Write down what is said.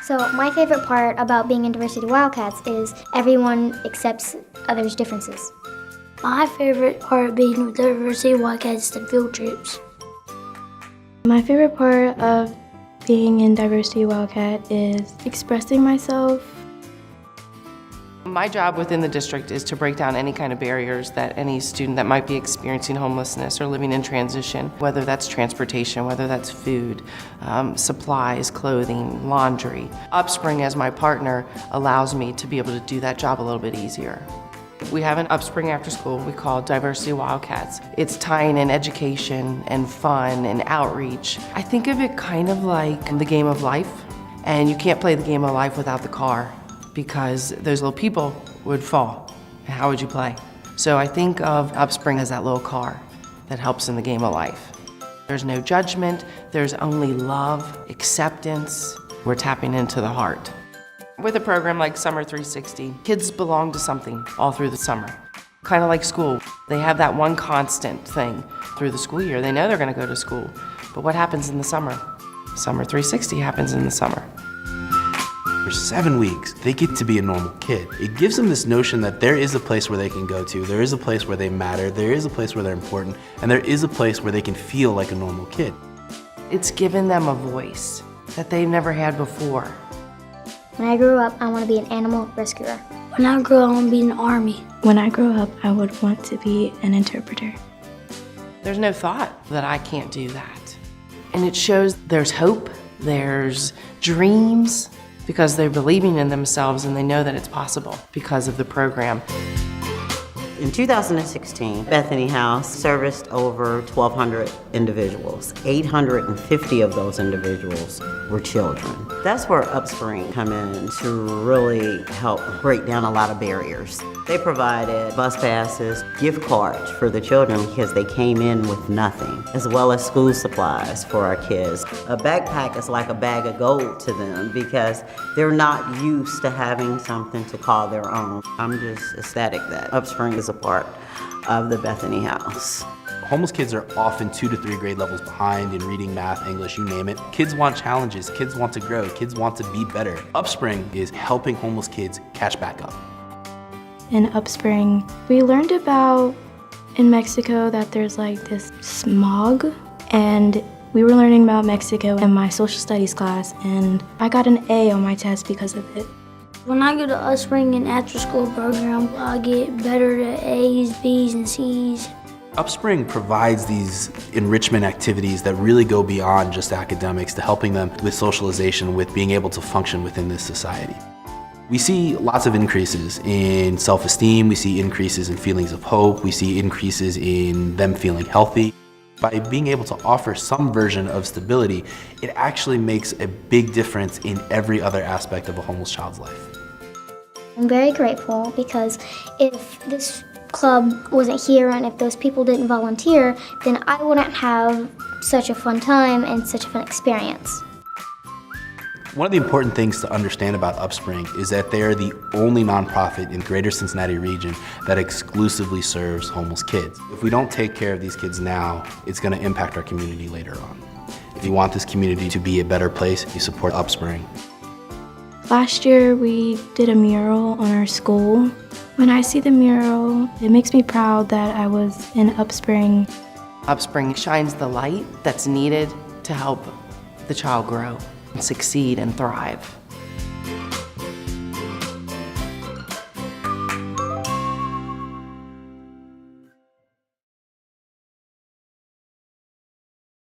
So my favorite part about being in Diversity Wildcats is everyone accepts others' differences. My favorite part of being with Diversity Wildcats is the field trips. My favorite part of being in Diversity Wildcat is expressing myself. My job within the district is to break down any kind of barriers that any student that might be experiencing homelessness or living in transition, whether that's transportation, whether that's food, supplies, clothing, laundry. UpSpring as my partner allows me to be able to do that job a little bit easier. We have an UpSpring after school we call Diversity Wildcats. It's tying in education and fun and outreach. I think of it kind of like the game of life, and you can't play the game of life without the car because those little people would fall. How would you play? So I think of UpSpring as that little car that helps in the game of life. There's no judgment, there's only love, acceptance. We're tapping into the heart. With a program like Summer 360, kids belong to something all through the summer. Kind of like school. They have that one constant thing through the school year. They know they're gonna go to school, but what happens in the summer? Summer 360 happens in the summer. For 7 weeks, they get to be a normal kid. It gives them this notion that there is a place where they can go to, there is a place where they matter, there is a place where they're important, and there is a place where they can feel like a normal kid. It's given them a voice that they've never had before. When I grow up, I want to be an animal rescuer. When I grow up, I want to be in the Army. When I grow up, I would want to be an interpreter. There's no thought that I can't do that. And it shows there's hope, there's dreams, because they're believing in themselves and they know that it's possible because of the program. In 2016, Bethany House serviced over 1,200 individuals. 850 of those individuals were children. That's where UpSpring come in to really help break down a lot of barriers. They provided bus passes, gift cards for the children because they came in with nothing, as well as school supplies for our kids. A backpack is like a bag of gold to them because they're not used to having something to call their own. I'm just ecstatic that UpSpring is a part of the Bethany House. Homeless kids are often 2 to 3 grade levels behind in reading, math, English, you name it. Kids want challenges, kids want to grow, kids want to be better. UpSpring is helping homeless kids catch back up. In UpSpring, we learned about in Mexico that there's like this smog, and we were learning about Mexico in my social studies class, and I got an A on my test because of it. When I go to UpSpring and after school program, I get better at A's, B's, and C's. UpSpring provides these enrichment activities that really go beyond just academics to helping them with socialization, with being able to function within this society. We see lots of increases in self-esteem, we see increases in feelings of hope, we see increases in them feeling healthy. By being able to offer some version of stability, it actually makes a big difference in every other aspect of a homeless child's life. I'm very grateful because if this club wasn't here and if those people didn't volunteer, then I wouldn't have such a fun time and such a fun experience. One of the important things to understand about UpSpring is that they are the only nonprofit in the greater Cincinnati region that exclusively serves homeless kids. If we don't take care of these kids now, it's going to impact our community later on. If you want this community to be a better place, you support UpSpring. Last year, we did a mural on our school. When I see the mural, it makes me proud that I was in UpSpring. UpSpring shines the light that's needed to help the child grow and succeed and thrive.